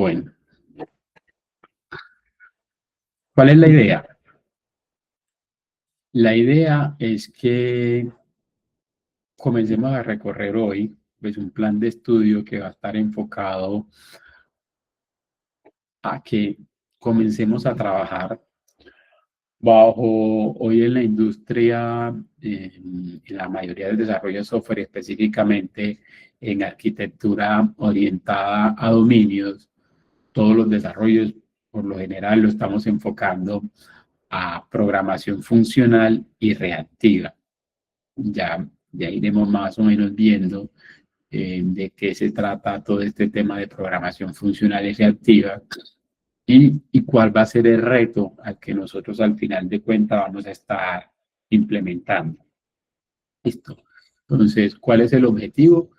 Bueno, ¿cuál es la idea? La idea es que comencemos a recorrer hoy pues, un plan de estudio que va a estar enfocado a que comencemos a trabajar bajo hoy en la industria, en la mayoría del desarrollo de software, específicamente en arquitectura orientada a dominios. Todos los desarrollos, por lo general, lo estamos enfocando a programación funcional y reactiva. Ya iremos más o menos viendo de qué se trata todo este tema de programación funcional y reactiva y cuál va a ser el reto al que nosotros al final de cuentas vamos a estar implementando. Listo. Entonces, ¿cuál es el objetivo?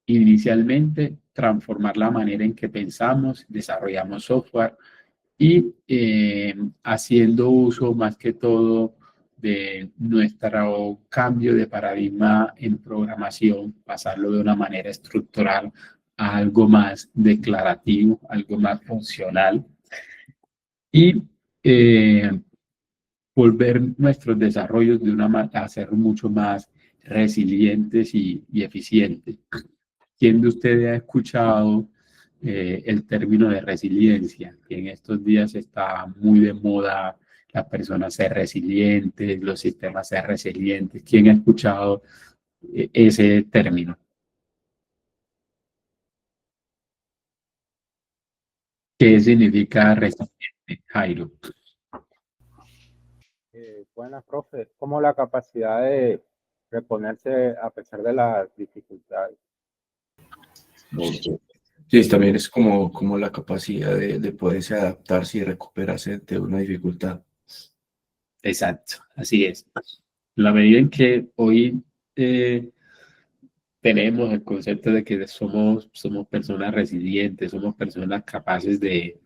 Inicialmente, transformar la manera en que pensamos, desarrollamos software y haciendo uso más que todo de nuestro cambio de paradigma en programación, pasarlo de una manera estructural a algo más declarativo, algo más funcional y volver nuestros desarrollos de una manera a ser mucho más resilientes y eficientes. ¿Quién de ustedes ha escuchado el término de resiliencia? Que en estos días está muy de moda las personas ser resilientes, los sistemas ser resilientes. ¿Quién ha escuchado ese término? ¿Qué significa resiliente, Jairo? Buenas, profe. Como la capacidad de reponerse a pesar de las dificultades. Sí, también es como la capacidad de poderse adaptarse y recuperarse de una dificultad. Exacto, así es. La medida en que hoy tenemos el concepto de que somos personas resilientes, somos personas capaces de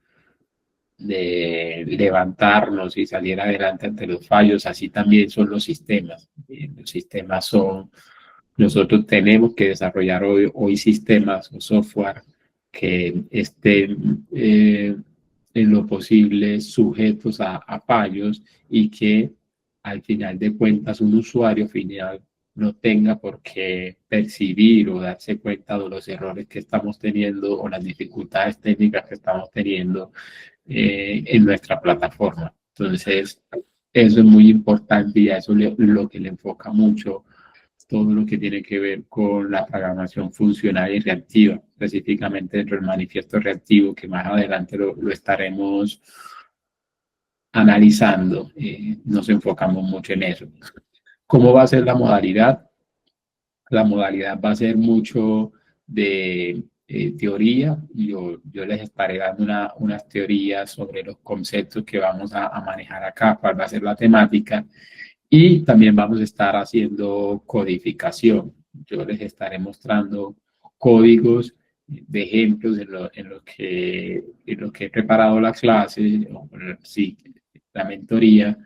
levantarnos y salir adelante ante los fallos, así también son los sistemas. Los sistemas son, nosotros tenemos que desarrollar hoy sistemas o software que estén en lo posible sujetos a fallos y que al final de cuentas un usuario final no tenga por qué percibir o darse cuenta de los errores que estamos teniendo o las dificultades técnicas que estamos teniendo en nuestra plataforma. Entonces, eso es muy importante y a eso lo que le enfoca mucho todo lo que tiene que ver con la programación funcional y reactiva, específicamente dentro del manifiesto reactivo, que más adelante lo estaremos analizando. Nos enfocamos mucho en eso. ¿Cómo va a ser la modalidad? La modalidad va a ser mucho de teoría. Yo les estaré dando unas teorías sobre los conceptos que vamos a manejar acá, cuál va a ser la temática. Y también vamos a estar haciendo codificación. Yo les estaré mostrando códigos de ejemplos en lo que he preparado la clase, o, sí, la mentoría,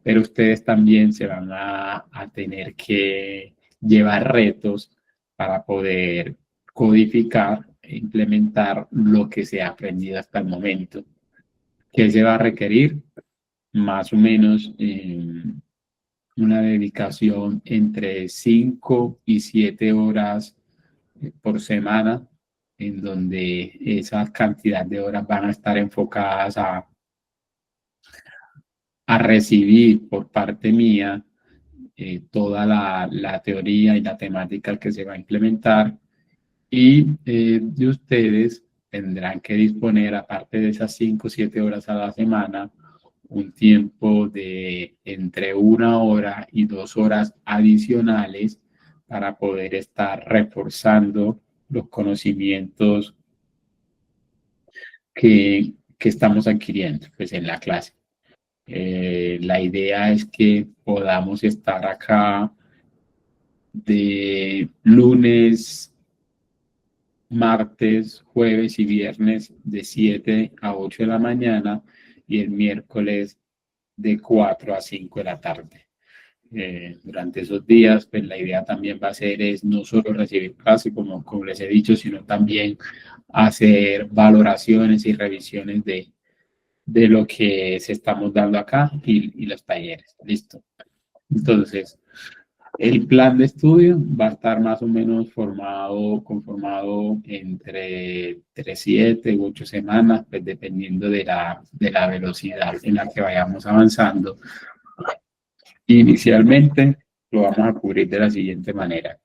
pero ustedes también se van a tener que llevar retos para poder codificar e implementar lo que se ha aprendido hasta el momento. ¿Qué se va a requerir? Más o menos una dedicación entre 5 y 7 horas por semana, en donde esa cantidad de horas van a estar enfocadas a recibir por parte mía toda la teoría y la temática que se va a implementar y de ustedes tendrán que disponer, aparte de esas 5 o 7 horas a la semana, un tiempo de entre 1 hora y 2 horas adicionales para poder estar reforzando los conocimientos que estamos adquiriendo pues, en la clase. La idea es que podamos estar acá de lunes, martes, jueves y viernes de 7 a 8 de la mañana y el miércoles de 4 a 5 de la tarde. durante esos días, pues la idea también va a ser es no solo recibir clase, como les he dicho, sino también hacer valoraciones y revisiones de lo que se estamos dando acá y los talleres. Listo. Entonces, el plan de estudio va a estar más o menos conformado entre 7 u 8 semanas, pues dependiendo de la velocidad en la que vayamos avanzando. Inicialmente lo vamos a cubrir de la siguiente manera.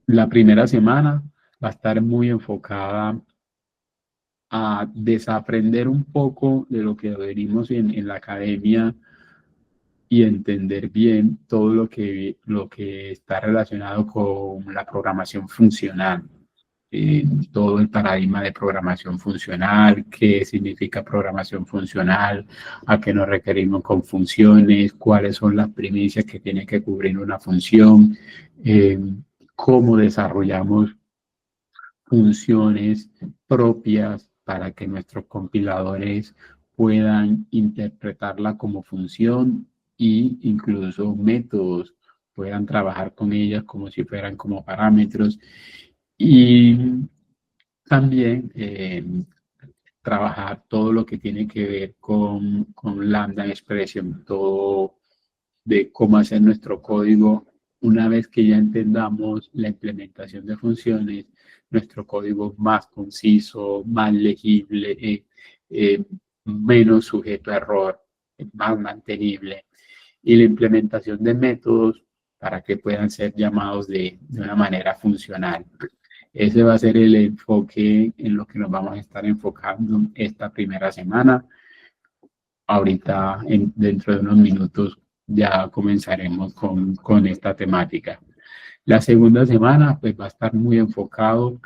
La primera semana va a estar muy enfocada a desaprender un poco de lo que venimos en la academia y entender bien todo lo que está relacionado con la programación funcional. Todo el paradigma de programación funcional, qué significa programación funcional, a qué nos requerimos con funciones, cuáles son las primicias que tiene que cubrir una función, cómo desarrollamos funciones propias para que nuestros compiladores puedan interpretarla como función e incluso métodos puedan trabajar con ellas como si fueran como parámetros. Y también trabajar todo lo que tiene que ver con Lambda Expression, todo de cómo hacer nuestro código. Una vez que ya entendamos la implementación de funciones, nuestro código más conciso, más legible, menos sujeto a error, más mantenible. Y la implementación de métodos para que puedan ser llamados de una manera funcional. Ese va a ser el enfoque en lo que nos vamos a estar enfocando esta primera semana. Ahorita, dentro de unos minutos, ya comenzaremos con esta temática. La segunda semana, pues, va a estar muy enfocado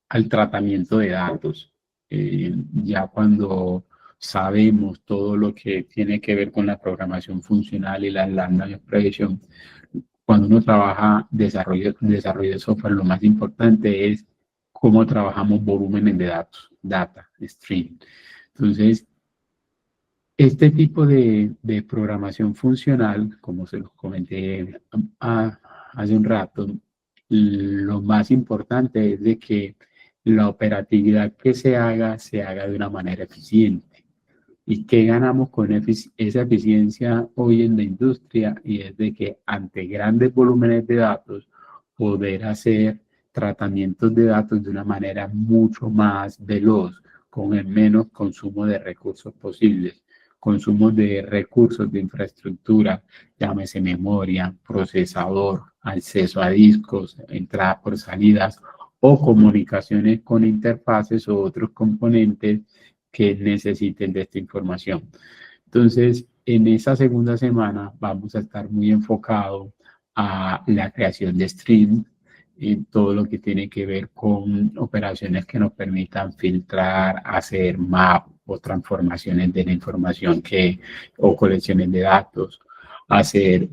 al tratamiento de datos. Ya cuando sabemos todo lo que tiene que ver con la programación funcional y la Lambda Expression, cuando uno trabaja desarrollo de software, lo más importante es cómo trabajamos volúmenes de datos, data, stream. Entonces, este tipo de programación funcional, como se los comenté hace un rato, lo más importante es de que la operatividad que se haga de una manera eficiente. ¿Y qué ganamos con esa eficiencia hoy en la industria? Y es de que ante grandes volúmenes de datos, poder hacer tratamientos de datos de una manera mucho más veloz, con el menos consumo de recursos posibles. Consumo de recursos de infraestructura, llámese memoria, procesador, acceso a discos, entrada por salidas o comunicaciones con interfaces o otros componentes que necesiten de esta información. Entonces, en esa segunda semana vamos a estar muy enfocados a la creación de streams y todo lo que tiene que ver con operaciones que nos permitan filtrar, hacer map o transformaciones de la información o colecciones de datos, hacer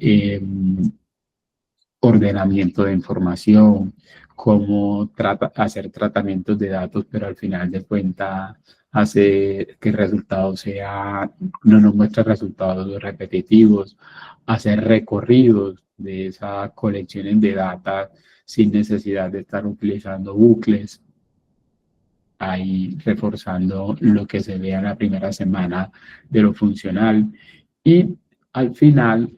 ordenamiento de información, cómo hacer tratamientos de datos, pero al final de cuentas hacer que el resultado no nos muestre resultados repetitivos, hacer recorridos de esas colecciones de datos sin necesidad de estar utilizando bucles, ahí reforzando lo que se vea en la primera semana de lo funcional. Y al final,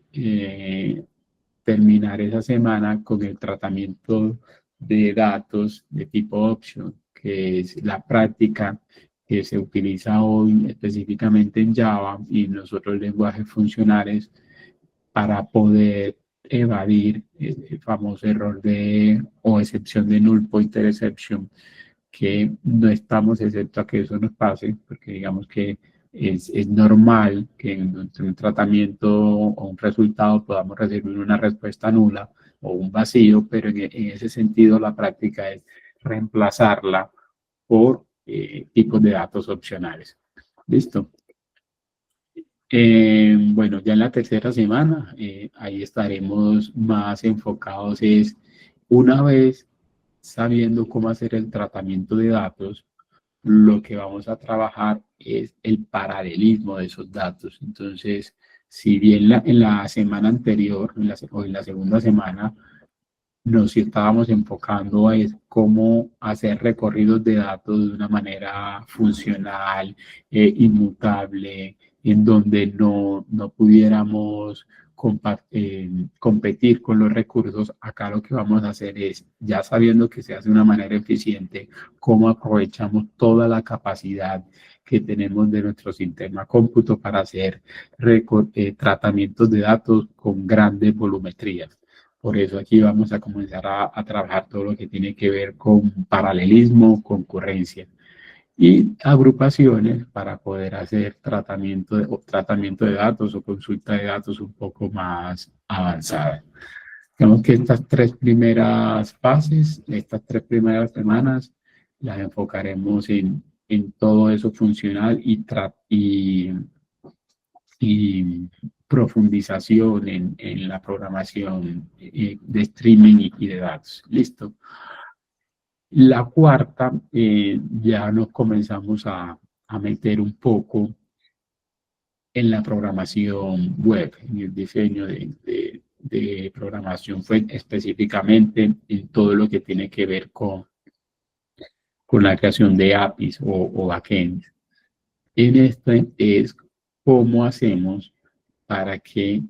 terminar esa semana con el tratamiento de datos de tipo option, que es la práctica que se utiliza hoy específicamente en Java y en los otros lenguajes funcionales para poder evadir el famoso error o excepción de null pointer exception, que no estamos excepto a que eso nos pase, porque digamos que es normal que en un tratamiento o un resultado podamos recibir una respuesta nula o un vacío, pero en ese sentido la práctica es reemplazarla por tipos de datos opcionales. ¿Listo? Bueno, ya en la tercera semana, ahí estaremos más enfocados, una vez sabiendo cómo hacer el tratamiento de datos, lo que vamos a trabajar es el paralelismo de esos datos. Entonces, si bien en la semana anterior, o en la segunda semana, nos estábamos enfocando a cómo hacer recorridos de datos de una manera funcional, inmutable, en donde no pudiéramos competir con los recursos. Acá lo que vamos a hacer es, ya sabiendo que se hace de una manera eficiente, cómo aprovechamos toda la capacidad que tenemos de nuestro sistema cómputo para hacer tratamientos de datos con grandes volumetrías. Por eso aquí vamos a comenzar a trabajar todo lo que tiene que ver con paralelismo, concurrencia y agrupaciones para poder hacer tratamiento de datos o consulta de datos un poco más avanzada. Digamos que estas tres primeras fases, estas tres primeras semanas, las enfocaremos en todo eso funcional y profundización en la programación de streaming y de datos. Listo. La cuarta, ya nos comenzamos a meter un poco en la programación web, en el diseño de programación web, específicamente en todo lo que tiene que ver con la creación de APIs o backends. En este es cómo hacemos para que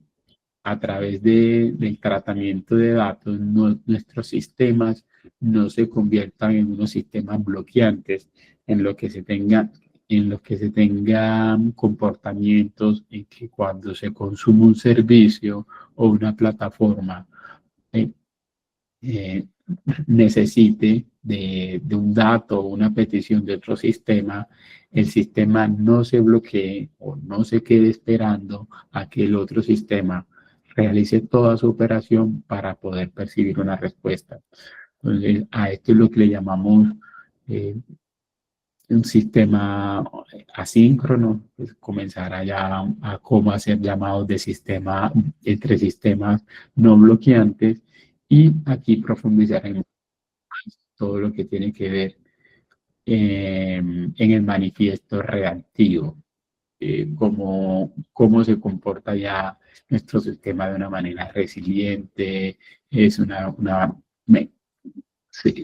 a través del tratamiento de datos nuestros sistemas no se conviertan en unos sistemas bloqueantes en lo que se tengan comportamientos en que cuando se consume un servicio o una plataforma necesite de un dato o una petición de otro sistema, el sistema no se bloquee o no se quede esperando a que el otro sistema realice toda su operación para poder percibir una respuesta. Entonces, a esto es lo que le llamamos un sistema asíncrono, pues comenzará ya a cómo hacer llamados de sistema entre sistemas no bloqueantes, y aquí profundizaremos todo lo que tiene que ver en el manifiesto reactivo, cómo se comporta ya nuestro sistema de una manera resiliente, es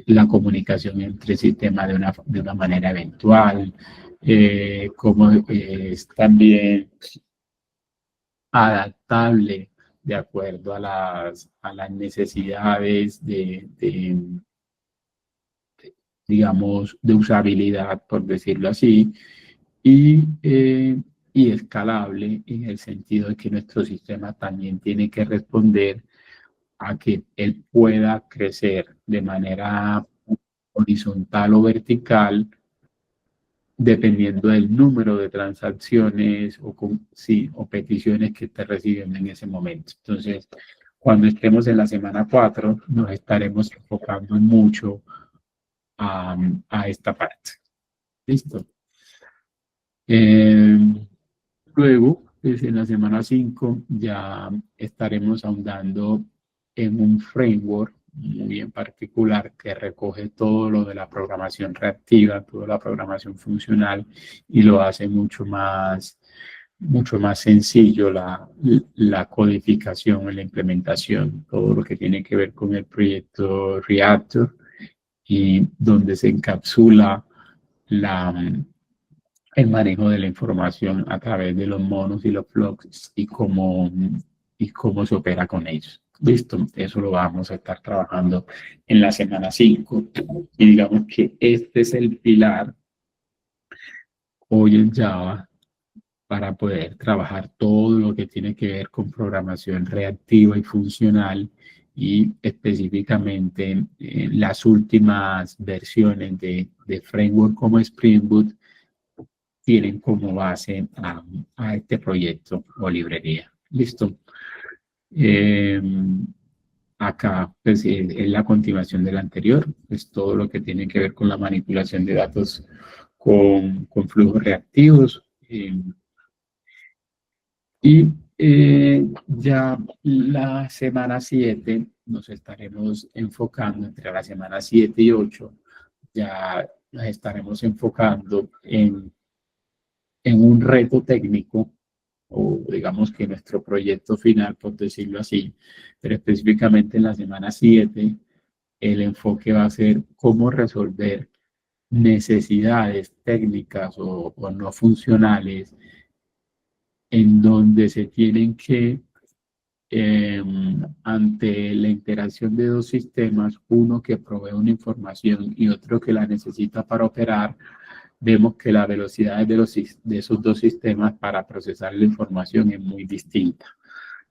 la comunicación entre sistemas de una manera eventual, cómo es también adaptable de acuerdo a las necesidades digamos, de usabilidad, por decirlo así, y escalable en el sentido de que nuestro sistema también tiene que responder a que él pueda crecer de manera horizontal o vertical, dependiendo del número de transacciones o peticiones que esté recibiendo en ese momento. Entonces, cuando estemos en la semana 4, nos estaremos enfocando mucho a esta parte. ¿Listo? Luego, pues en la semana 5 ya estaremos ahondando en un framework muy en particular que recoge todo lo de la programación reactiva, toda la programación funcional, y lo hace mucho más sencillo la codificación y la implementación, todo lo que tiene que ver con el proyecto Reactor, y donde se encapsula el manejo de la información a través de los monos y los flux y cómo se opera con ellos. Listo, eso lo vamos a estar trabajando en la semana 5. Y digamos que este es el pilar hoy en Java para poder trabajar todo lo que tiene que ver con programación reactiva y funcional, y específicamente las últimas versiones de framework como Spring Boot tienen como base a este proyecto o librería. Listo. Acá pues, es la continuación del anterior, es todo lo que tiene que ver con la manipulación de datos con flujos reactivos. Y ya la semana 7 nos estaremos enfocando entre la semana 7 y 8, ya nos estaremos enfocando en un reto técnico, o digamos que nuestro proyecto final, por decirlo así, pero específicamente en la semana 7, el enfoque va a ser cómo resolver necesidades técnicas o no funcionales en donde se tienen que, ante la interacción de dos sistemas, uno que provee una información y otro que la necesita para operar, vemos que la velocidad de esos dos sistemas para procesar la información es muy distinta.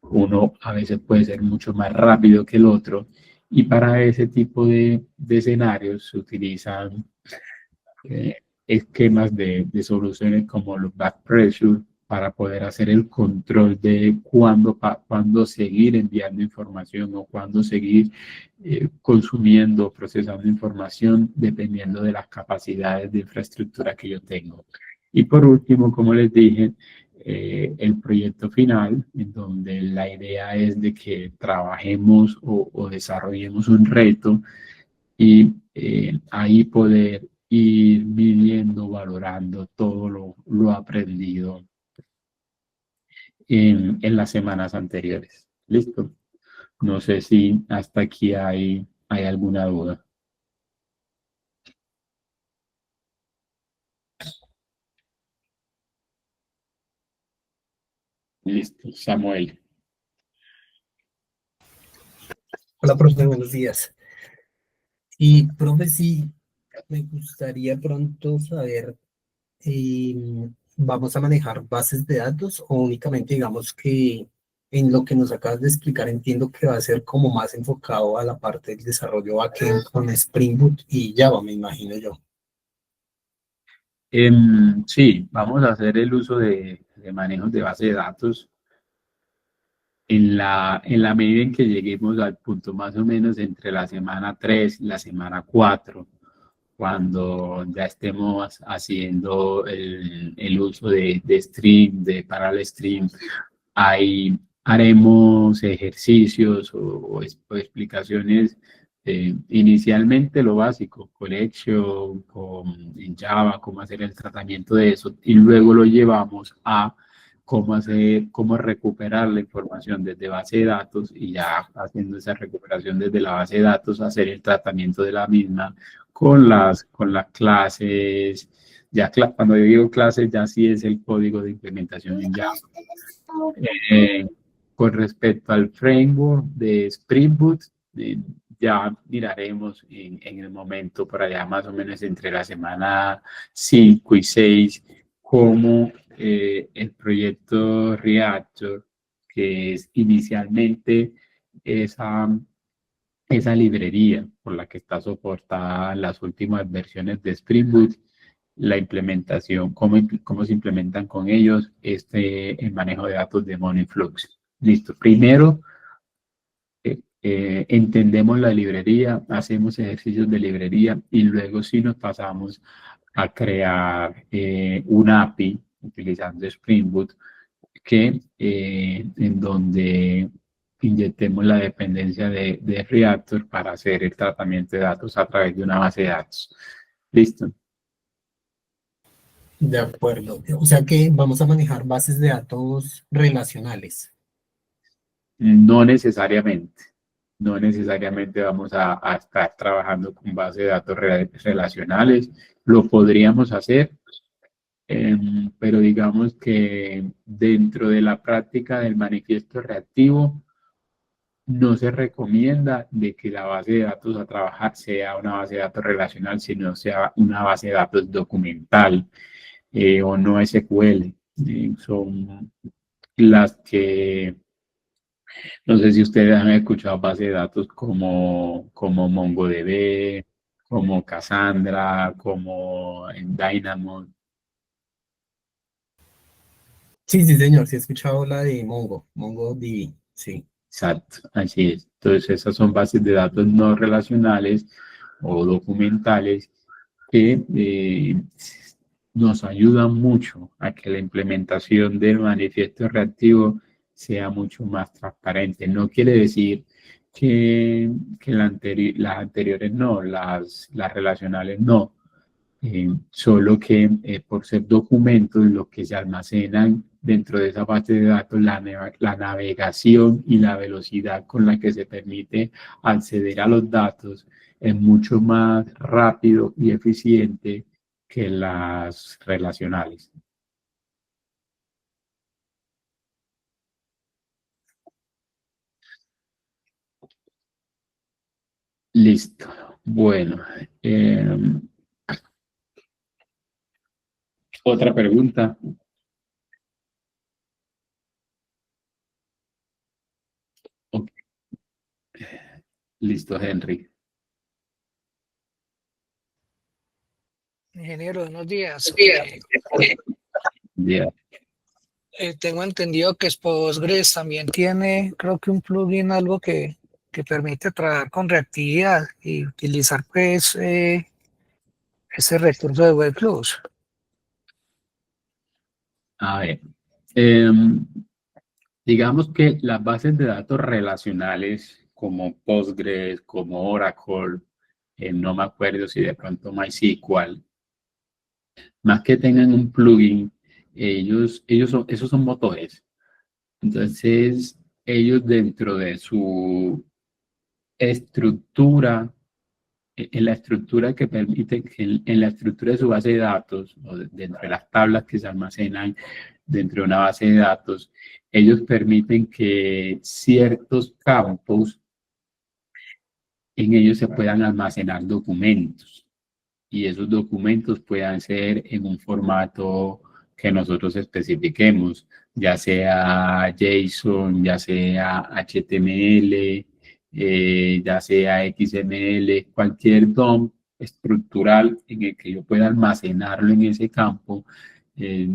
Uno a veces puede ser mucho más rápido que el otro, y para ese tipo de escenarios se utilizan esquemas de soluciones como los back pressure para poder hacer el control de cuándo seguir enviando información o cuándo seguir consumiendo, procesando información dependiendo de las capacidades de infraestructura que yo tengo. Y por último, como les dije, el proyecto final, en donde la idea es de que trabajemos o desarrollemos un reto y ahí poder ir midiendo, valorando todo lo aprendido en las semanas anteriores. ¿Listo? No sé si hasta aquí hay alguna duda. Listo, Samuel. Hola, profe, buenos días. Y, profe, sí, me gustaría pronto saber, ¿vamos a manejar bases de datos o únicamente digamos que en lo que nos acabas de explicar entiendo que va a ser como más enfocado a la parte del desarrollo backend con Spring Boot y Java, me imagino yo? Sí, vamos a hacer el uso de manejos de base de datos en la medida en que lleguemos al punto más o menos entre la semana 3 y la semana 4, cuando ya estemos haciendo el uso de stream, de parallel stream. Ahí haremos ejercicios o explicaciones, inicialmente lo básico, collection, en Java, cómo hacer el tratamiento de eso, y luego lo llevamos a cómo recuperar la información desde base de datos, y ya haciendo esa recuperación desde la base de datos, hacer el tratamiento de la misma con las clases. Ya cuando yo digo clases, ya sí es el código de implementación en Java. Eh, con respecto al framework de Spring Boot, ya miraremos en el momento, por allá más o menos entre la semana 5 y 6, cómo el proyecto Reactor, que es inicialmente esa librería por la que está soportada las últimas versiones de Spring Boot, la implementación, cómo se implementan con ellos el manejo de datos de Moniflux. Listo. Primero, entendemos la librería, hacemos ejercicios de librería y luego sí nos pasamos a crear un API utilizando Spring Boot en donde inyectemos la dependencia de Reactor para hacer el tratamiento de datos a través de una base de datos. Listo. De acuerdo. O sea que vamos a manejar bases de datos relacionales. No necesariamente. No necesariamente vamos a estar trabajando con bases de datos relacionales. Lo podríamos hacer, pero digamos que dentro de la práctica del manifiesto reactivo, no se recomienda de que la base de datos a trabajar sea una base de datos relacional, sino sea una base de datos documental, o no SQL. Son las que, no sé si ustedes han escuchado bases de datos como MongoDB, como Cassandra, como en Dynamo. Sí, sí, señor, sí he escuchado la de MongoDB, sí. Exacto, así es. Entonces, esas son bases de datos no relacionales o documentales que nos ayudan mucho a que la implementación del manifiesto reactivo sea mucho más transparente. No quiere decir que las anteriores no, las relacionales no, solo que por ser documentos, lo que se almacenan dentro de esa base de datos, la navegación y la velocidad con la que se permite acceder a los datos es mucho más rápido y eficiente que las relacionales. Listo. Bueno, otra pregunta. Ok. Listo, Henry. Ingeniero, buenos días. Yeah. Tengo entendido que Postgres también tiene, creo que un plugin, algo que permite trabajar con reactividad y utilizar pues ese recurso de WebFlux. A ver, digamos que las bases de datos relacionales como Postgres, como Oracle, no me acuerdo si de pronto MySQL, más que tengan un plugin, esos son motores. Entonces, ellos dentro de su estructura, en la estructura que permite, en la estructura de su base de datos, o dentro de las tablas que se almacenan dentro de una base de datos, ellos permiten que ciertos campos en ellos se puedan almacenar documentos y esos documentos puedan ser en un formato que nosotros especifiquemos, ya sea JSON, ya sea HTML, ya sea XML, cualquier DOM estructural en el que yo pueda almacenarlo en ese campo, eh,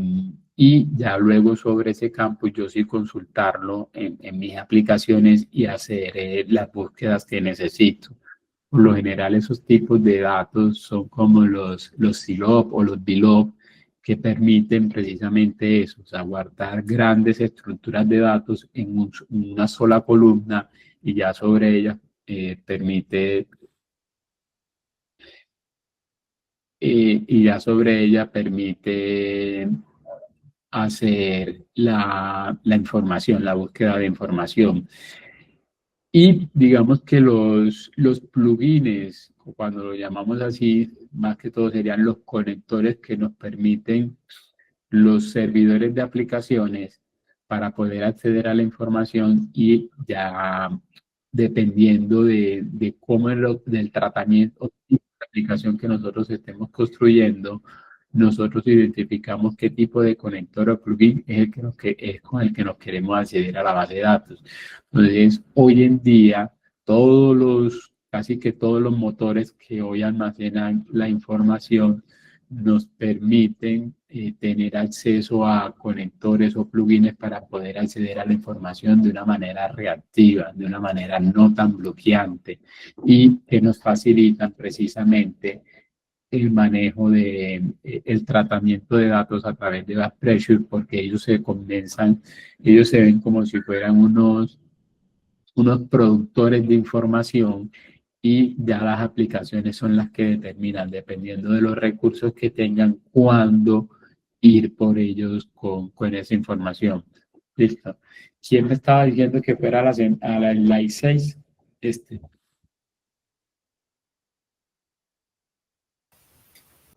y ya luego sobre ese campo yo sí consultarlo en mis aplicaciones y hacer las búsquedas que necesito. Por lo general, esos tipos de datos son como los CLOP o los BLOB, que permiten precisamente eso, o sea, guardar grandes estructuras de datos en una sola columna y ya sobre ella permite hacer la información, la búsqueda de información. Y digamos que los plugins, cuando lo llamamos así, más que todo serían los conectores que nos permiten los servidores de aplicaciones para poder acceder a la información y ya dependiendo de cómo es del tratamiento de aplicación que nosotros estemos construyendo, nosotros identificamos qué tipo de conector o plugin es el que es con el que nos queremos acceder a la base de datos. Entonces, hoy en día, casi que todos los motores que hoy almacenan la información nos permiten tener acceso a conectores o plugins para poder acceder a la información de una manera reactiva, de una manera no tan bloqueante y que nos facilitan precisamente el manejo el tratamiento de datos a través de Back Pressure, porque ellos se condensan, ellos se ven como si fueran unos productores de información y ya las aplicaciones son las que determinan, dependiendo de los recursos que tengan, cuándo ir por ellos con esa información. Listo. ¿Quién me estaba diciendo que fuera a la I6?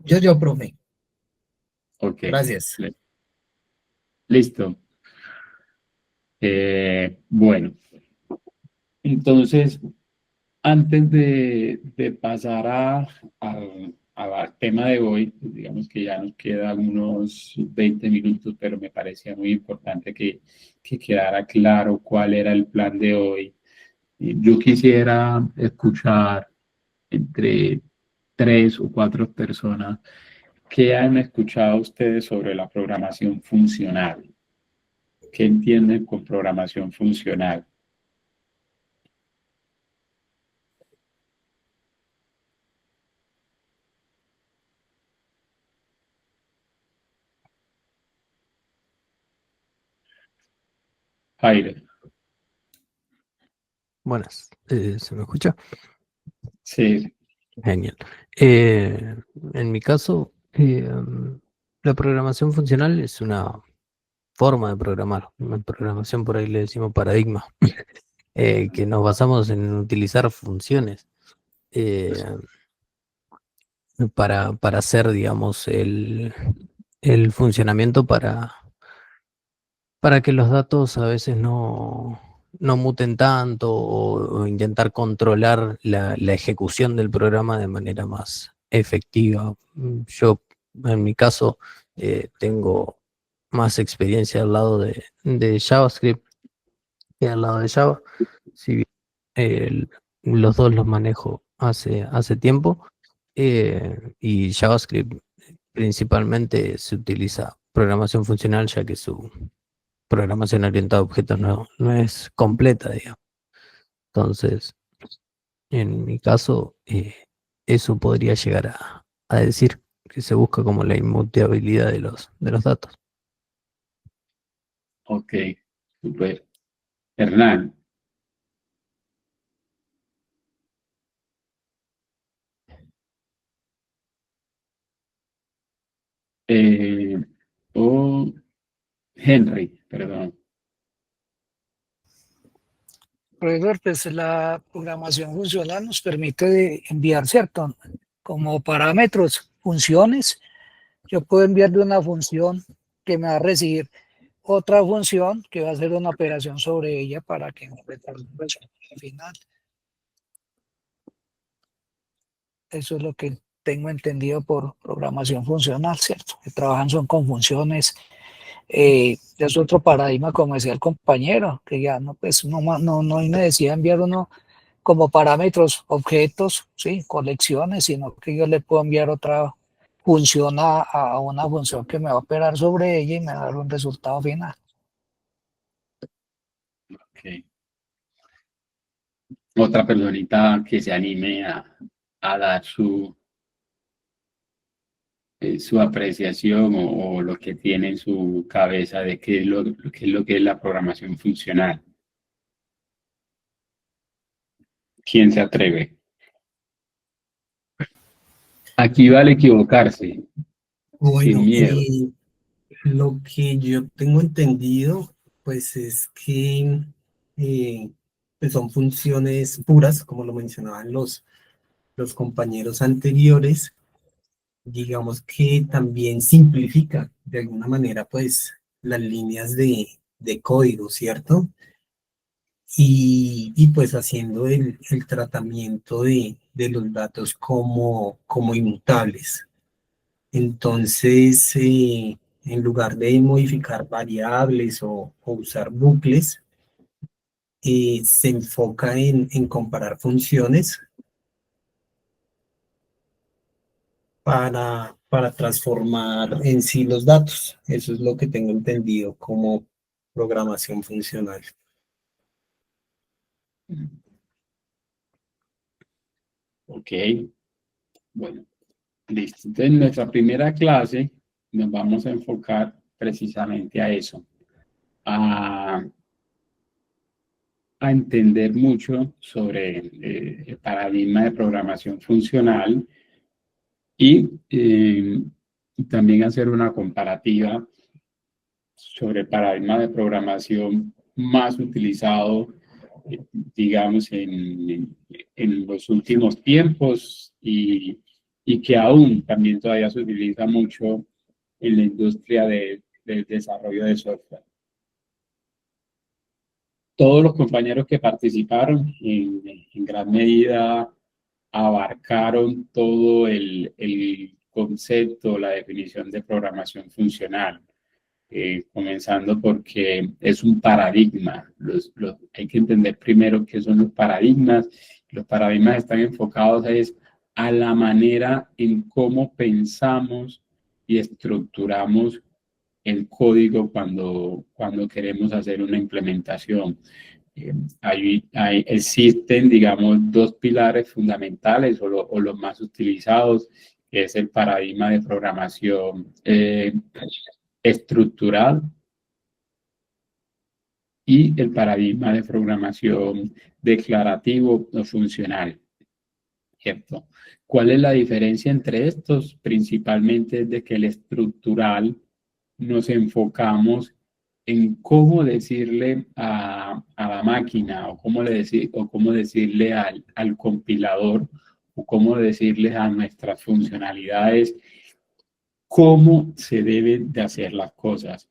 Yo, profe. Ok. Gracias. Listo. Bueno, entonces, antes de pasar al tema de hoy, pues digamos que ya nos quedan unos 20 minutos, pero me parecía muy importante que quedara claro cuál era el plan de hoy. Yo quisiera escuchar entre 3 o 4 personas que han escuchado ustedes sobre la programación funcional. ¿Qué entienden con programación funcional? Jairo. Buenas, ¿se me escucha? Sí. Genial. En mi caso, la programación funcional es una forma de programar. En programación por ahí le decimos paradigma, que nos basamos en utilizar funciones para hacer, digamos, el funcionamiento para que los datos a veces no muten tanto o intentar controlar la ejecución del programa de manera más efectiva. Yo, en mi caso, tengo más experiencia al lado de JavaScript que al lado de Java. Si bien los dos los manejo hace tiempo, y JavaScript principalmente se utiliza programación funcional, ya que su programación orientada a objetos no es completa, digamos. Entonces, en mi caso, eso podría llegar a decir que se busca como la inmutabilidad de los datos. Ok, super. Hernán. Eh, o Henry, perdón. Profesor, pues la programación funcional nos permite enviar, ¿cierto? Como parámetros, funciones. Yo puedo enviarle una función que me va a recibir otra función que va a hacer una operación sobre ella para que me retorne un resultado final. Eso es lo que tengo entendido por programación funcional, ¿cierto? Que trabajan son con funciones. Es otro paradigma, como decía el compañero, que ya no, pues no me decía enviar uno como parámetros, objetos, sí, colecciones, sino que yo le puedo enviar otra función a una función que me va a operar sobre ella y me va a dar un resultado final. Ok. Otra personita que se anime a dar su apreciación o lo que tiene en su cabeza de qué es lo que es la programación funcional. ¿Quién se atreve? Aquí vale equivocarse, sin Bueno, miedo. lo que yo tengo entendido, pues es que pues son funciones puras, como lo mencionaban los compañeros anteriores. Digamos que también simplifica de alguna manera, pues, las líneas de código, ¿cierto? Y pues haciendo el tratamiento de los datos como inmutables. Entonces, en lugar de modificar variables o usar bucles, se enfoca en comparar funciones para transformar en sí los datos. Eso es lo que tengo entendido como programación funcional. Ok, bueno, listo. Entonces, en nuestra primera clase nos vamos a enfocar precisamente a eso, a entender mucho sobre el paradigma de programación funcional y también hacer una comparativa sobre el paradigma de programación más utilizado, digamos, en los últimos tiempos y que aún también todavía se utiliza mucho en la industria del desarrollo de software. Todos los compañeros que participaron en gran medida abarcaron todo el concepto, la definición de programación funcional, comenzando porque es un paradigma. Hay que entender primero qué son los paradigmas. Los paradigmas están enfocados a la manera en cómo pensamos y estructuramos el código cuando queremos hacer una implementación. Existen, digamos, dos pilares fundamentales o los más utilizados, que es el paradigma de programación estructural y el paradigma de programación declarativo o funcional. ¿cierto? ¿Cuál es la diferencia entre estos? Principalmente es de que el estructural nos enfocamos en cómo decirle a la máquina o cómo decirle al compilador o cómo decirle a nuestras funcionalidades cómo se deben de hacer las cosas.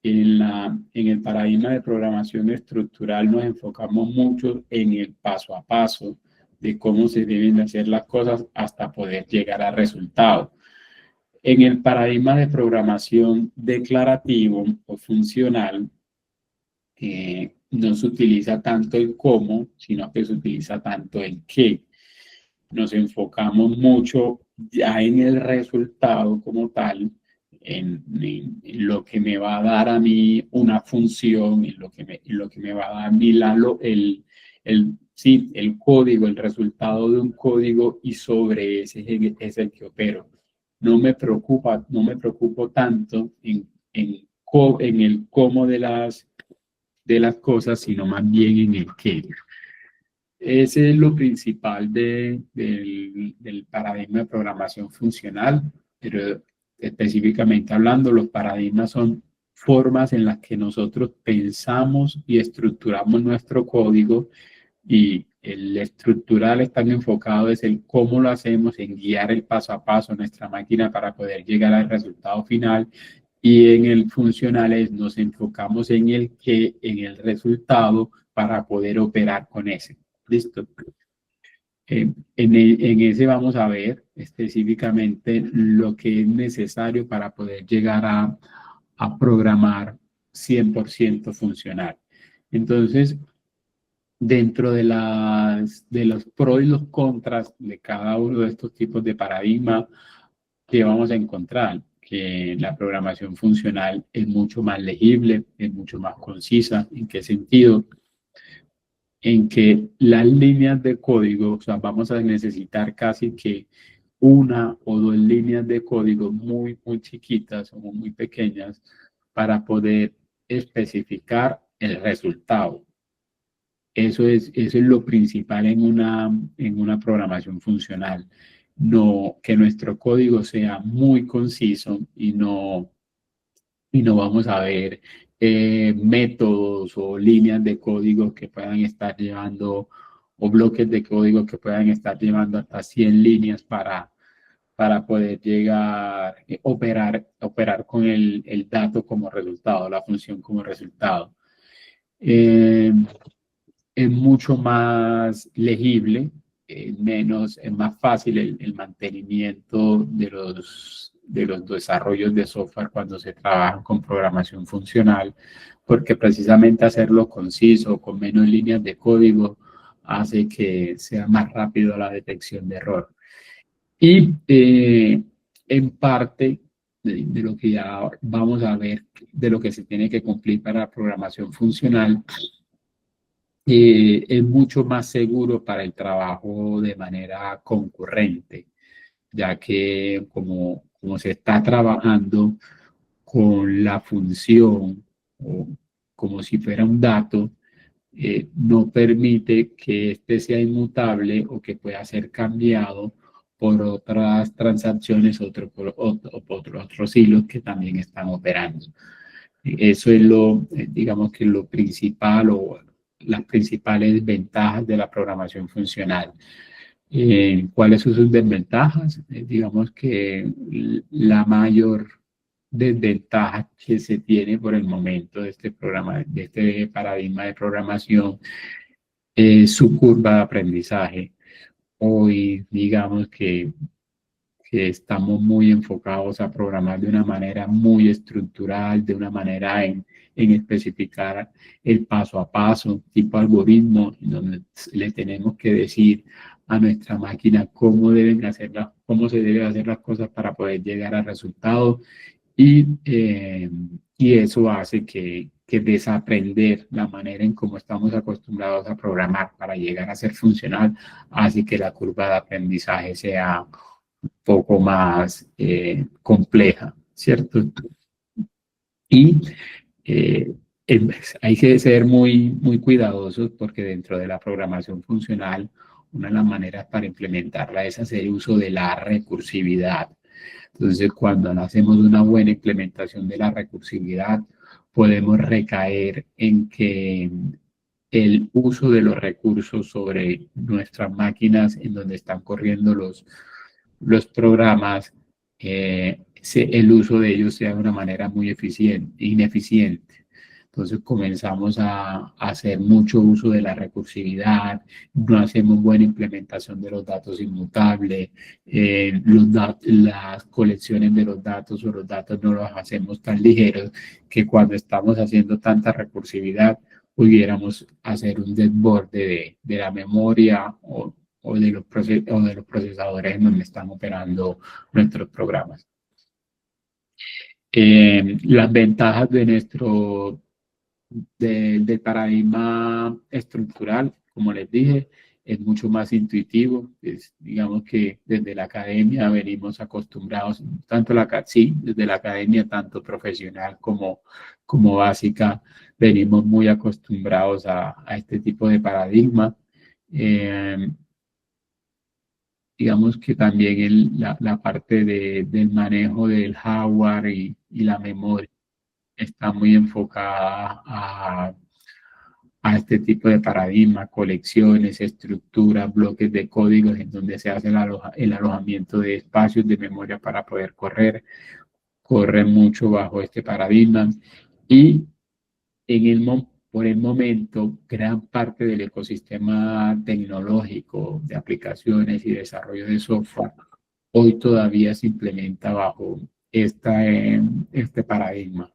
En el paradigma de programación estructural nos enfocamos mucho en el paso a paso de cómo se deben de hacer las cosas hasta poder llegar al resultado. En el paradigma de programación declarativo o funcional, no se utiliza tanto el cómo, sino que se utiliza tanto el qué. Nos enfocamos mucho ya en el resultado como tal, en lo que me va a dar a mí una función, en lo que me va a dar a mí el código, el resultado de un código, y sobre ese es el que opero. No me preocupo tanto en el cómo de las cosas, sino más bien en el qué. Ese es lo principal del paradigma de programación funcional, pero específicamente hablando, los paradigmas son formas en las que nosotros pensamos y estructuramos nuestro código, y el estructural está enfocado en el cómo lo hacemos, en guiar el paso a paso a nuestra máquina para poder llegar al resultado final, y en el funcional nos enfocamos en el qué, en el resultado, para poder operar con ese. ¿Listo? En ese vamos a ver específicamente lo que es necesario para poder llegar a programar 100% funcional. Entonces, dentro de los pros y los contras de cada uno de estos tipos de paradigma, que vamos a encontrar que la programación funcional es mucho más legible, es mucho más concisa. ¿En qué sentido? En que las líneas de código, o sea, vamos a necesitar casi que una o dos líneas de código muy chiquitas o muy pequeñas para poder especificar el resultado. Eso es lo principal en una programación funcional. No, que nuestro código sea muy conciso, y no vamos a ver métodos o líneas de código que puedan estar llevando, o bloques de código que puedan estar llevando hasta 100 líneas para poder llegar, operar con el dato como resultado, la función como resultado. Es mucho más legible, es más fácil el mantenimiento de los desarrollos de software cuando se trabaja con programación funcional, porque precisamente hacerlo conciso, con menos líneas de código, hace que sea más rápido la detección de error. Y en parte de lo que ya vamos a ver, de lo que se tiene que cumplir para la programación funcional, es mucho más seguro para el trabajo de manera concurrente, ya que como se está trabajando con la función o como si fuera un dato, no permite que este sea inmutable o que pueda ser cambiado por otras transacciones, por otros hilos que también están operando. Eso es digamos que lo principal, o las principales ventajas de la programación funcional. ¿Cuáles son sus desventajas? Digamos que la mayor desventaja que se tiene por el momento de este paradigma de programación es su curva de aprendizaje. Hoy, digamos que estamos muy enfocados a programar de una manera muy estructural, de una manera en especificar el paso a paso, tipo algoritmo, donde le tenemos que decir a nuestra máquina cómo se deben hacer las cosas para poder llegar al resultado, y eso hace que desaprender la manera en cómo estamos acostumbrados a programar para llegar a ser funcional, hace que la curva de aprendizaje sea poco más compleja, ¿cierto? Y hay que ser muy cuidadosos, porque dentro de la programación funcional una de las maneras para implementarla es hacer uso de la recursividad. Entonces, cuando hacemos una buena implementación de la recursividad, podemos recaer en que el uso de los recursos sobre nuestras máquinas en donde están corriendo los programas, el uso de ellos sea de una manera muy ineficiente. Entonces comenzamos a hacer mucho uso de la recursividad, no hacemos buena implementación de los datos inmutables, las colecciones de los datos o los datos no los hacemos tan ligeros que cuando estamos haciendo tanta recursividad pudiéramos hacer un desborde de la memoria o de los procesadores en donde están operando nuestros programas. Las ventajas de del paradigma estructural, como les dije, es mucho más intuitivo. Digamos que desde la academia venimos acostumbrados, desde la academia, tanto profesional como básica, venimos muy acostumbrados a este tipo de paradigma. Digamos que también la parte del manejo del hardware y la memoria está muy enfocada a este tipo de paradigma, colecciones, estructuras, bloques de códigos en donde se hace el alojamiento de espacios de memoria para poder corre mucho bajo este paradigma y por el momento gran parte del ecosistema tecnológico de aplicaciones y desarrollo de software hoy todavía se implementa bajo este paradigma.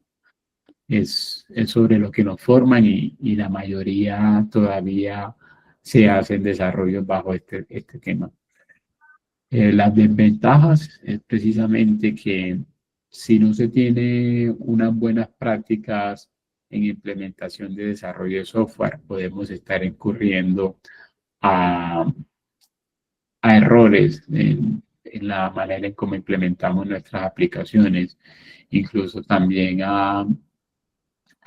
Es sobre lo que nos forman y la mayoría todavía se hacen desarrollos bajo este tema. Las desventajas es precisamente que si no se tiene unas buenas prácticas en implementación de desarrollo de software, podemos estar incurriendo a errores en la manera en cómo implementamos nuestras aplicaciones, incluso también a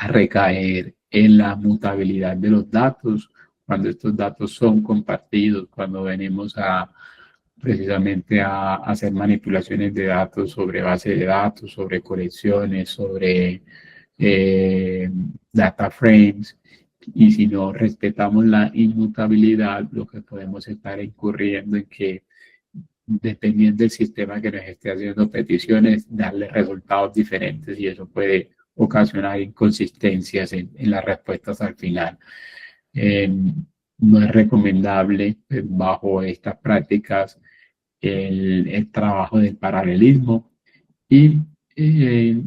recaer en la mutabilidad de los datos, cuando estos datos son compartidos, cuando venimos precisamente a hacer manipulaciones de datos sobre base de datos, sobre colecciones, sobre data frames, y si no respetamos la inmutabilidad, lo que podemos estar incurriendo en que, dependiendo del sistema que nos esté haciendo peticiones, darle resultados diferentes y eso puede ocasionar inconsistencias en las respuestas al final. No es recomendable bajo estas prácticas el trabajo del paralelismo y el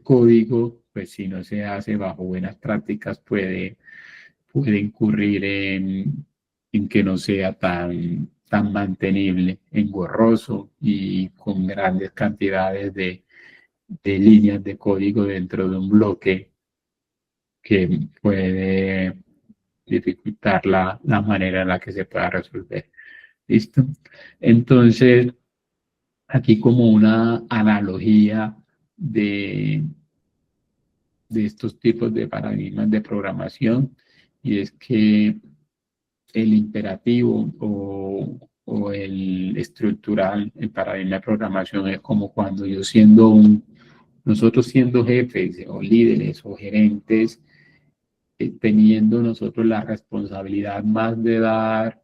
código, pues si no se hace bajo buenas prácticas, puede incurrir en que no sea tan mantenible, engorroso y con grandes cantidades de líneas de código dentro de un bloque que puede dificultar la manera en la que se pueda resolver. ¿Listo? Entonces, aquí como una analogía de estos tipos de paradigmas de programación, y es que el imperativo o el estructural, el paradigma de programación es como cuando nosotros siendo jefes o líderes o gerentes, teniendo nosotros la responsabilidad más de dar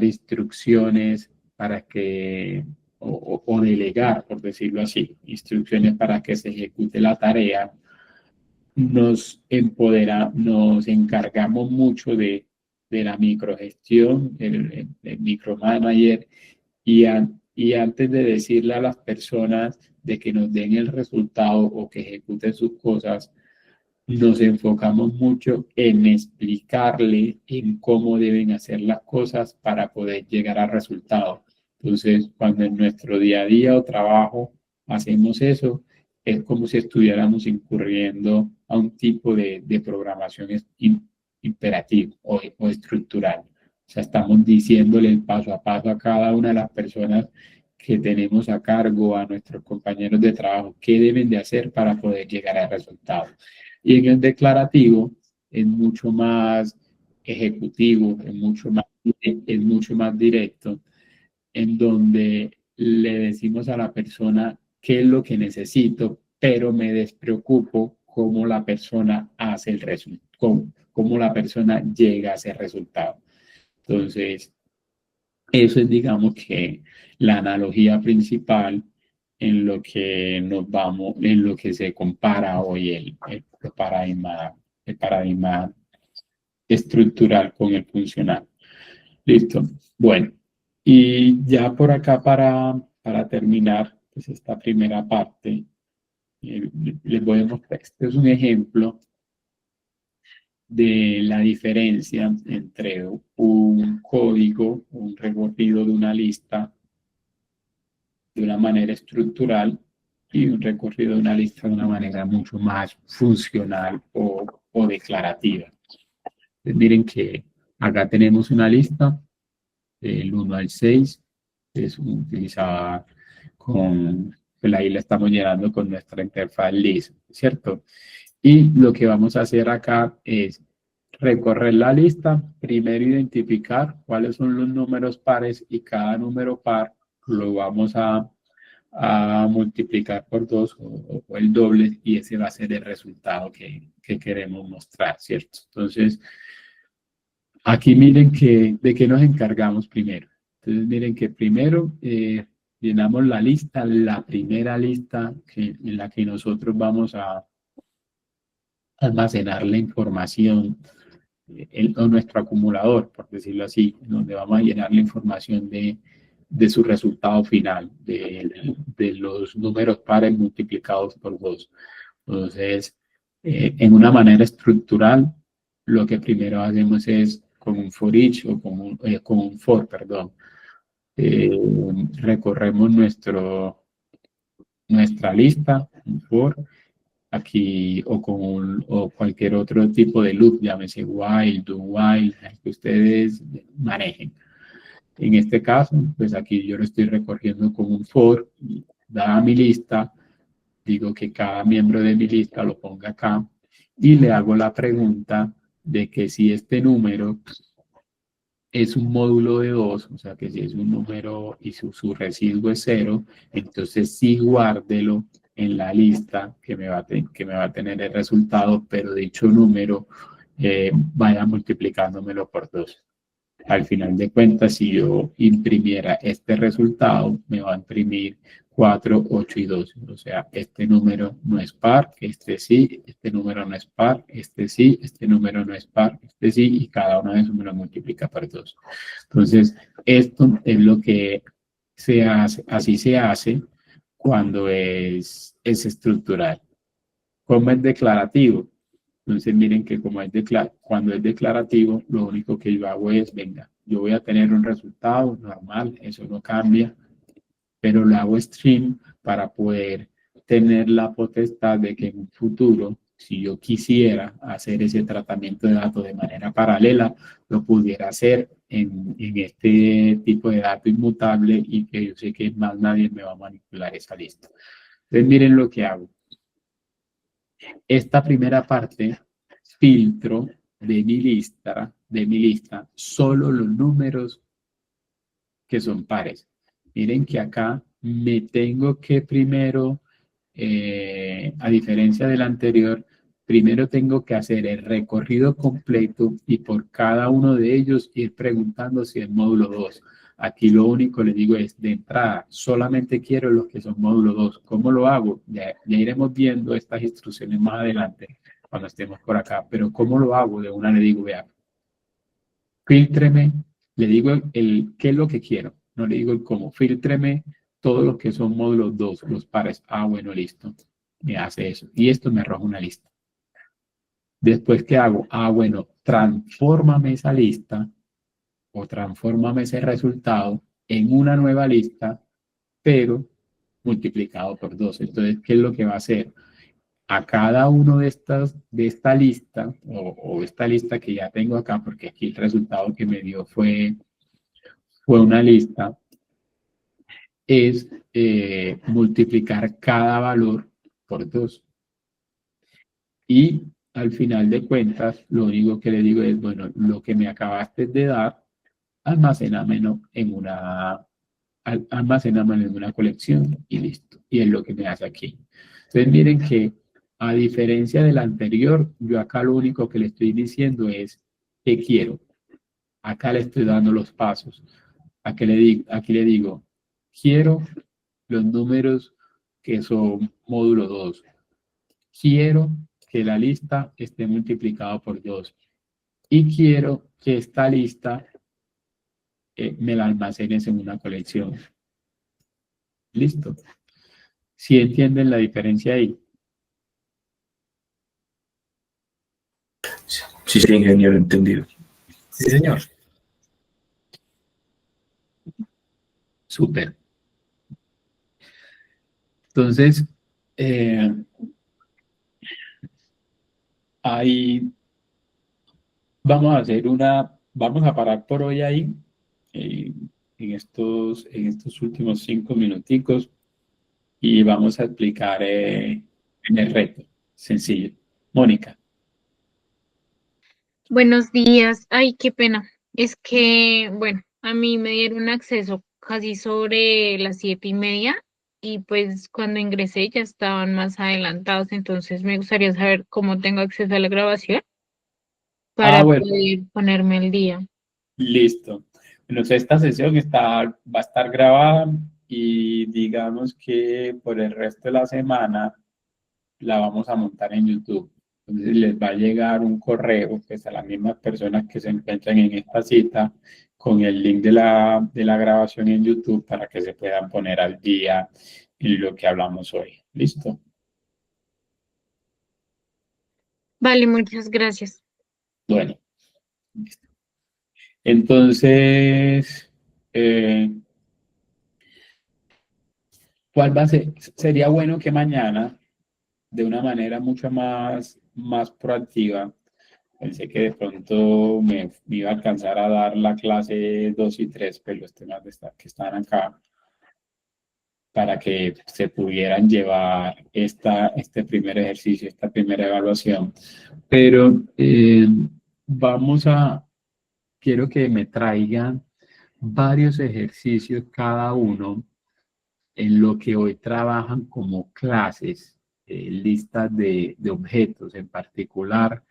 instrucciones para que, o delegar, por decirlo así, instrucciones para que se ejecute la tarea, nos encargamos mucho de la microgestión, el micromanager, y antes de decirle a las personas de que nos den el resultado o que ejecuten sus cosas, nos enfocamos mucho en explicarle en cómo deben hacer las cosas para poder llegar al resultado. Entonces, cuando en nuestro día a día o trabajo hacemos eso, es como si estuviéramos incurriendo a un tipo de programación imperativo o estructural. O sea, estamos diciéndole el paso a paso a cada una de las personas que tenemos a cargo, a nuestros compañeros de trabajo, qué deben de hacer para poder llegar al resultado. Y en el declarativo es mucho más ejecutivo, es mucho más directo, en donde le decimos a la persona qué es lo que necesito, pero me despreocupo cómo la persona hace el resultado, cómo la persona llega a ese resultado. Entonces, eso es, digamos, que la analogía principal en lo que nos vamos, en lo que se compara hoy el paradigma estructural con el funcional. Listo. Bueno, y ya por acá para terminar pues esta primera parte, les voy a mostrar. Este es un ejemplo de la diferencia entre un código, un recorrido de una lista de una manera estructural y un recorrido de una lista de una manera mucho más funcional o declarativa. Entonces, miren que acá tenemos una lista del 1 al 6, es utilizada con, pues ahí la estamos llenando con nuestra interfaz list, ¿cierto? Y lo que vamos a hacer acá es recorrer la lista, primero identificar cuáles son los números pares y cada número par lo vamos a multiplicar por 2 o el doble y ese va a ser el resultado que queremos mostrar, ¿cierto? Entonces, aquí miren de qué nos encargamos primero. Entonces, miren que primero llenamos la lista, la primera lista en la que nosotros vamos a almacenar la información o nuestro acumulador, por decirlo así, donde vamos a llenar la información de su resultado final, de los números pares multiplicados por 2. Entonces, en una manera estructural, lo que primero hacemos es con un for each o con un for, perdón, recorremos nuestra lista, un for, aquí o cualquier otro tipo de loop, llámese while, do while, que ustedes manejen. En este caso, pues aquí yo lo estoy recorriendo con un for, dada mi lista, digo que cada miembro de mi lista lo ponga acá y le hago la pregunta de que si este número es un módulo de 2, o sea que si es un número y su residuo es 0, entonces sí guárdelo en la lista que me va a tener el resultado, pero dicho número vaya multiplicándomelo por 2. Al final de cuentas, si yo imprimiera este resultado, me va a imprimir 4, 8 y 2. O sea, este número no es par, este sí, este número no es par, este sí, este número no es par, este sí, y cada uno de esos me lo multiplica por 2. Entonces, esto es lo que se hace, así se hace cuando es estructural. ¿Cómo es declarativo? Entonces miren que cuando es declarativo, lo único que yo hago es, venga, yo voy a tener un resultado normal, eso no cambia, pero lo hago stream para poder tener la potestad de que en un futuro, si yo quisiera hacer ese tratamiento de datos de manera paralela, lo pudiera hacer en este tipo de dato inmutable y que yo sé que más nadie me va a manipular esa lista. Entonces miren lo que hago. Esta primera parte filtro de mi lista, solo los números que son pares. Miren que acá me tengo que primero, a diferencia del anterior, primero tengo que hacer el recorrido completo y por cada uno de ellos ir preguntando si es módulo 2. Aquí lo único les digo es, de entrada, solamente quiero los que son módulo 2. ¿Cómo lo hago? Ya iremos viendo estas instrucciones más adelante, cuando estemos por acá. Pero ¿cómo lo hago? De una le digo, vea, fíltreme, le digo qué es lo que quiero. No le digo el cómo. Fíltreme todos los que son módulos 2, los pares. Ah, bueno, listo. Me hace eso. Y esto me arroja una lista. Después, ¿qué hago? Ah, bueno, transfórmame esa lista o transfórmame ese resultado en una nueva lista, pero multiplicado por 2. Entonces, ¿qué es lo que va a hacer? A cada uno de esta lista, o esta lista que ya tengo acá, porque aquí el resultado que me dio fue una lista, es multiplicar cada valor por 2. Y al final de cuentas, lo único que le digo es, bueno, lo que me acabaste de dar, almacénamelo almacénamelo en una colección y listo. Y es lo que me hace aquí. Entonces miren que a diferencia del anterior, yo acá lo único que le estoy diciendo es que quiero. Acá le estoy dando los pasos. Aquí le digo, quiero los números que son módulo 2. Quiero que la lista esté multiplicada por 2. Y quiero que esta lista me la almacenes en una colección. Listo. ¿Sí entienden la diferencia ahí? Sí, sí, ingeniero, entendido. Sí, señor. Súper. Entonces, ahí vamos a parar por hoy ahí, en estos últimos 5 minuticos, y vamos a explicar en el reto. Sencillo. Mónica. Buenos días. Ay, qué pena. Es que, bueno, a mí me dieron acceso casi sobre las 7:30 y pues cuando ingresé ya estaban más adelantados, entonces me gustaría saber cómo tengo acceso a la grabación Ah, para bueno, poder ponerme al día. listo. Bueno, esta sesión va a estar grabada y digamos que por el resto de la semana la vamos a montar en YouTube. Entonces les va a llegar un correo pues, a las mismas personas que se encuentran en esta cita con el link de la grabación en YouTube para que se puedan poner al día en lo que hablamos hoy. ¿Listo? Vale, muchas gracias. Bueno, entonces, eh, ¿cuál va a ser? Sería bueno que mañana, de una manera mucho más proactiva, pensé que de pronto me iba a alcanzar a dar la clase 2 y 3, pues los temas que están acá, para que se pudieran llevar este primer ejercicio, esta primera evaluación. Pero quiero que me traigan varios ejercicios cada uno en lo que hoy trabajan como clases, listas de objetos en particular,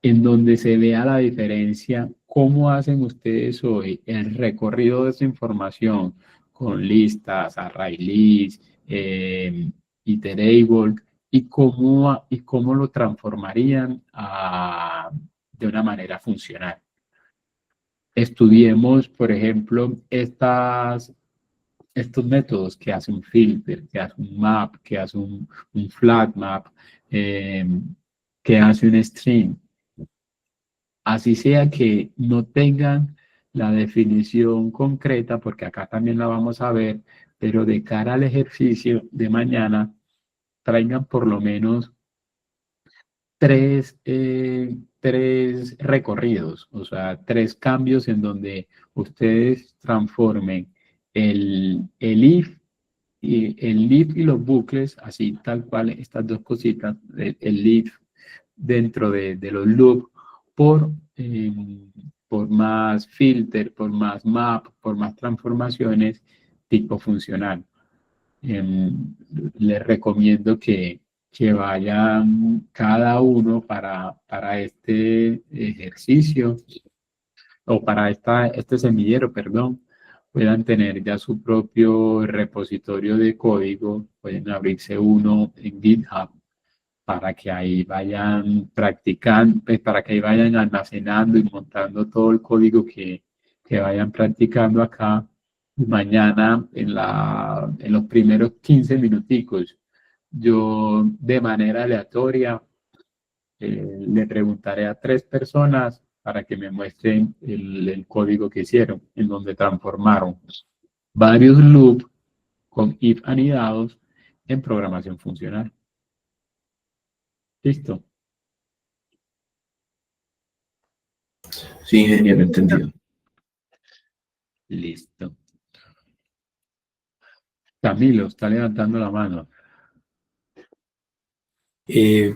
en donde se vea la diferencia, cómo hacen ustedes hoy el recorrido de esa información con listas, array list, iterable, y cómo lo transformarían de una manera funcional. Estudiemos, por ejemplo, estos métodos que hace un filter, que hace un map, que hace un flat map, que hace un string. Así sea que no tengan la definición concreta, porque acá también la vamos a ver, pero de cara al ejercicio de mañana, traigan por lo menos tres recorridos, o sea, 3 cambios en donde ustedes transformen el if y los bucles, así tal cual, estas dos cositas, el if dentro de los loops, por, eh, por más filter, por más map, por más transformaciones tipo funcional. Les recomiendo que vayan cada uno para este ejercicio o para este semillero, perdón, puedan tener ya su propio repositorio de código, pueden abrirse uno en GitHub para que ahí vayan practicando, pues, para que ahí vayan almacenando y montando todo el código que vayan practicando acá. Y mañana, en los primeros 15 minuticos, yo de manera aleatoria le preguntaré a 3 personas para que me muestren el código que hicieron, en donde transformaron varios loops con if anidados en programación funcional. ¿Listo? Sí, ingeniero, entendido. Listo. Camilo está levantando la mano.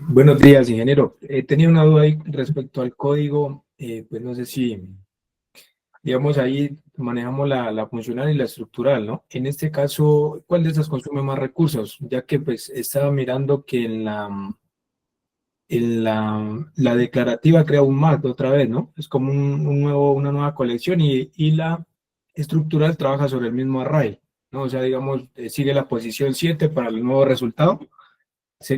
Buenos días, ingeniero. Tenía una duda ahí respecto al código, pues no sé si, digamos, ahí manejamos la funcional y la estructural, ¿no? En este caso, ¿cuál de esas consume más recursos? Ya que pues estaba mirando que la declarativa crea un mat otra vez, ¿no? Es como una nueva colección y la estructural trabaja sobre el mismo array, ¿no? O sea, digamos, sigue la posición 7 para el nuevo resultado.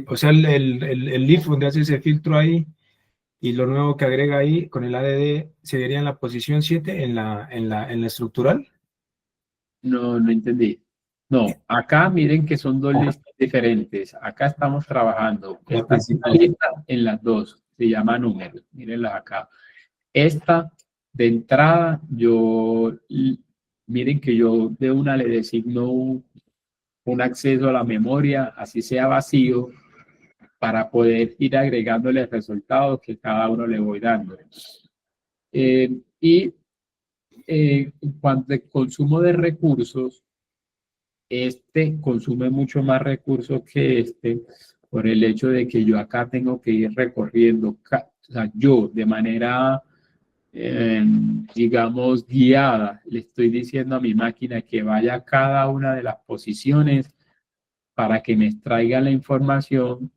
O sea, el if donde hace ese filtro ahí y lo nuevo que agrega ahí con el ADD seguiría en la posición 7 en la estructural. No, no entendí. No, acá miren que son dos listas diferentes. Acá estamos trabajando. Esta es una lista en las dos. Se llama números. Mírenlas acá. Esta de entrada, miren que yo de una le designo un acceso a la memoria, así sea vacío, para poder ir agregándole resultados que cada uno le voy dando. Y en cuanto al consumo de recursos, este consume mucho más recursos que este, por el hecho de que yo acá tengo que ir recorriendo, o sea, yo de manera, digamos, guiada, le estoy diciendo a mi máquina que vaya a cada una de las posiciones para que me extraiga la información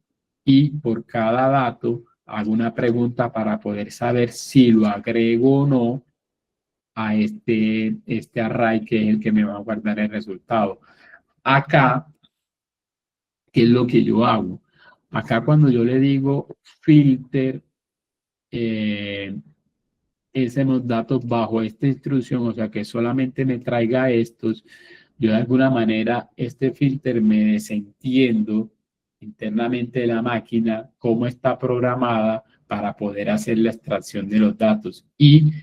y por cada dato hago una pregunta para poder saber si lo agrego o no a este array que es el que me va a guardar el resultado. Acá, ¿qué es lo que yo hago? Acá cuando yo le digo filter esos datos bajo esta instrucción, o sea que solamente me traiga estos, yo de alguna manera este filter me desentiendo internamente de la máquina cómo está programada para poder hacer la extracción de los datos. Y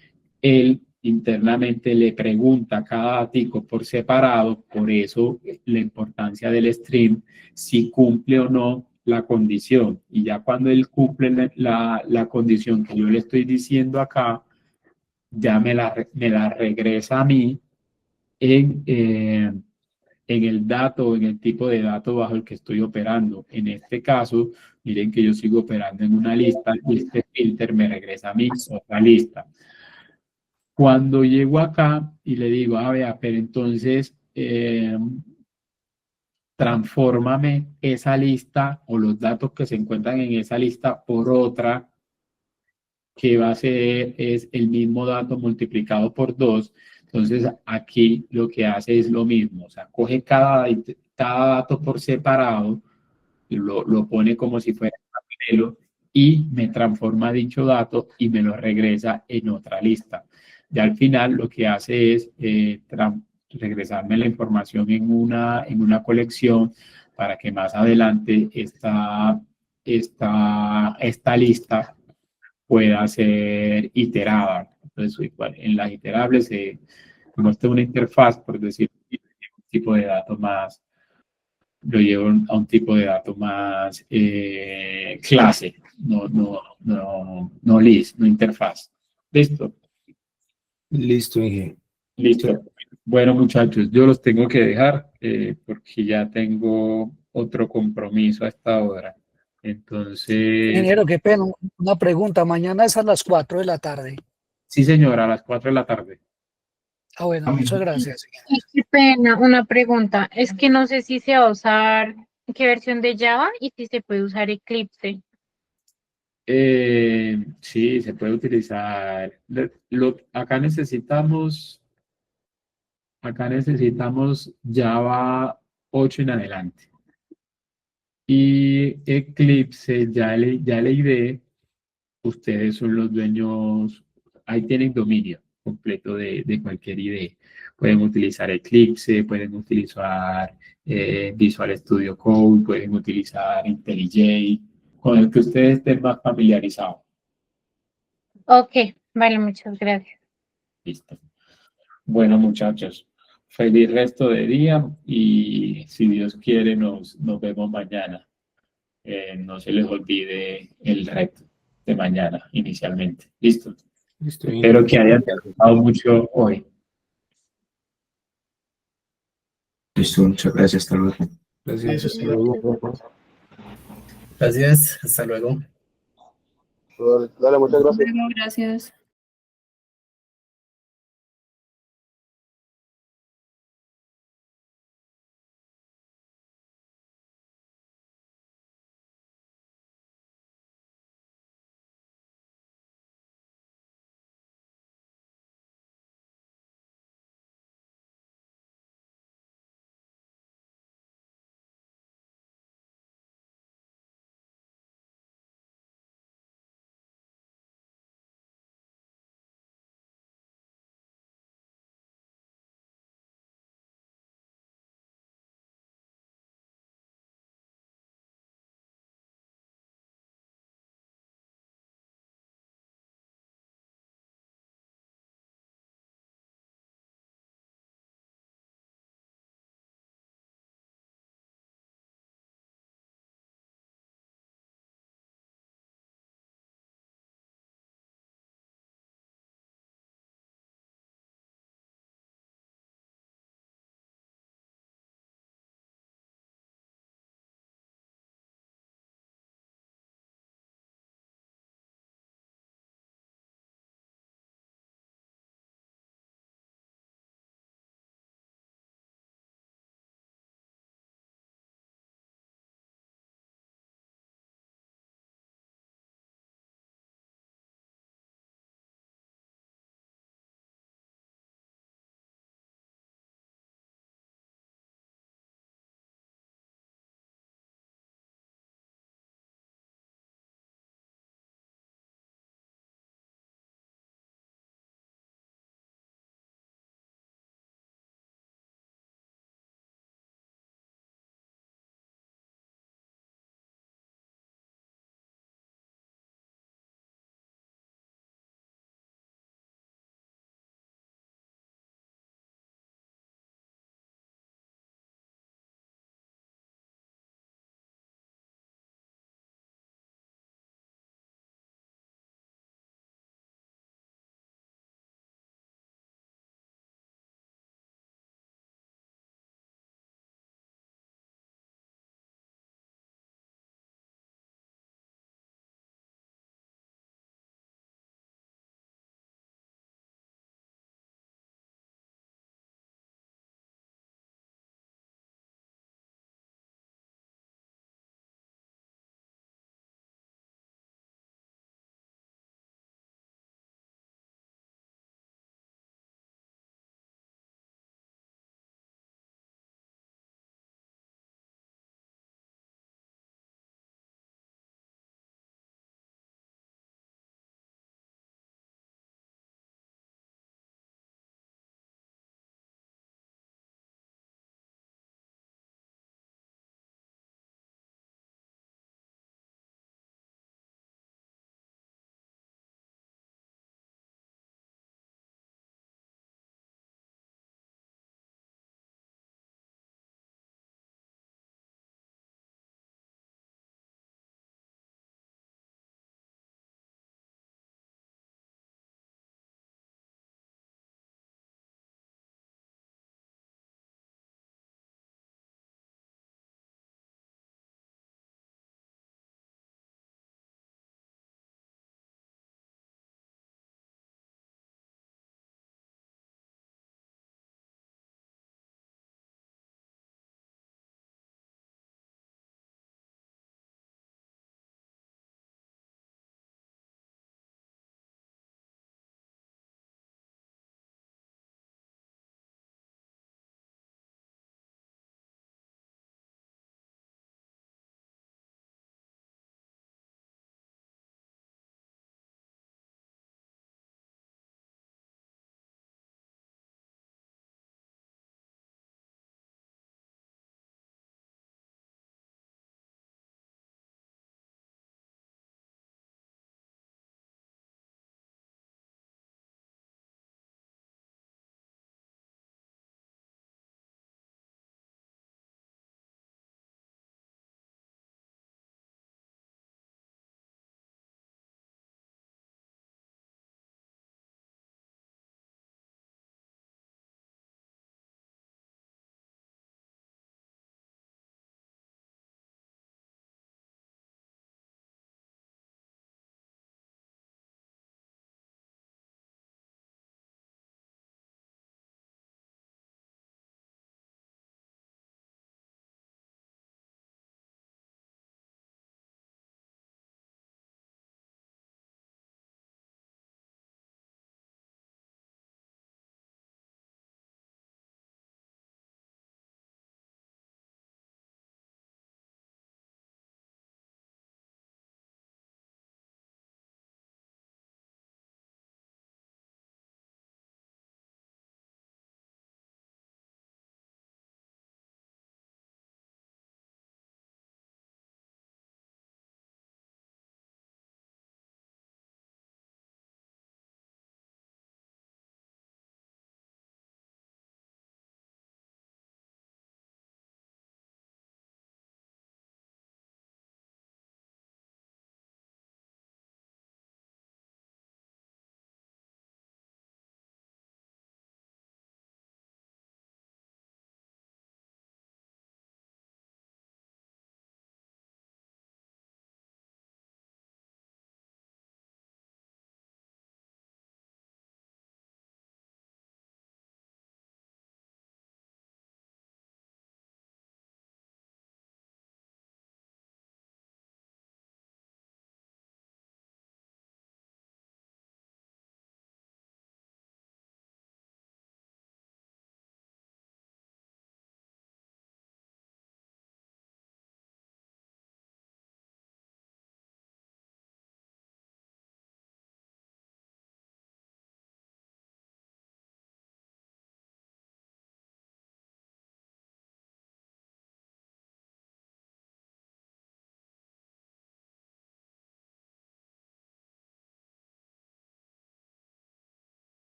él internamente le pregunta a cada datico por separado, por eso la importancia del stream, si cumple o no la condición. Y ya cuando él cumple la condición que yo le estoy diciendo acá, ya me la regresa a mí en el dato, en el tipo de dato bajo el que estoy operando. En este caso, miren que yo sigo operando en una lista y este filter me regresa a mí otra lista. Cuando llego acá y le digo, a ver, pero entonces transfórmame esa lista o los datos que se encuentran en esa lista por otra que va a ser es el mismo dato multiplicado por 2. Entonces, aquí lo que hace es lo mismo. O sea, coge cada dato por separado, lo pone como si fuera un paralelo y me transforma dicho dato y me lo regresa en otra lista. Y al final lo que hace es regresarme la información en una colección para que más adelante esta lista pueda ser iterada. Entonces, igual, en las iterables, como esta es una interfaz, por decir, un tipo de dato más, lo llevo a un tipo de dato más clase, no list, no interfaz. ¿Listo? Listo, ingeniero. Listo. Bueno, muchachos, yo los tengo que dejar porque ya tengo otro compromiso a esta hora. Entonces, Ingeniero, qué pena, una pregunta. Mañana es a las 4 de la tarde. sí, señora, a las 4 de la tarde. Ah, bueno, muchas gracias. Ay, qué pena, una pregunta. Es que no sé si se va a usar qué versión de Java y si se puede usar Eclipse. Sí, se puede utilizar. Acá necesitamos Java 8 en adelante. Y Eclipse, ya le IDE, ustedes son los dueños, ahí tienen dominio completo de cualquier IDE. Pueden utilizar Eclipse, pueden utilizar Visual Studio Code, pueden utilizar IntelliJ, con el que ustedes estén más familiarizados. Ok, vale, muchas gracias. Listo. Bueno, muchachos, feliz resto de día y si Dios quiere nos vemos mañana. No se les olvide el reto de mañana inicialmente. Listo. Listo, Espero que hayan disfrutado mucho hoy. Listo, muchas gracias, hasta luego. Gracias. Hasta luego. Gracias, hasta luego. Dale, muchas gracias. Bueno, gracias.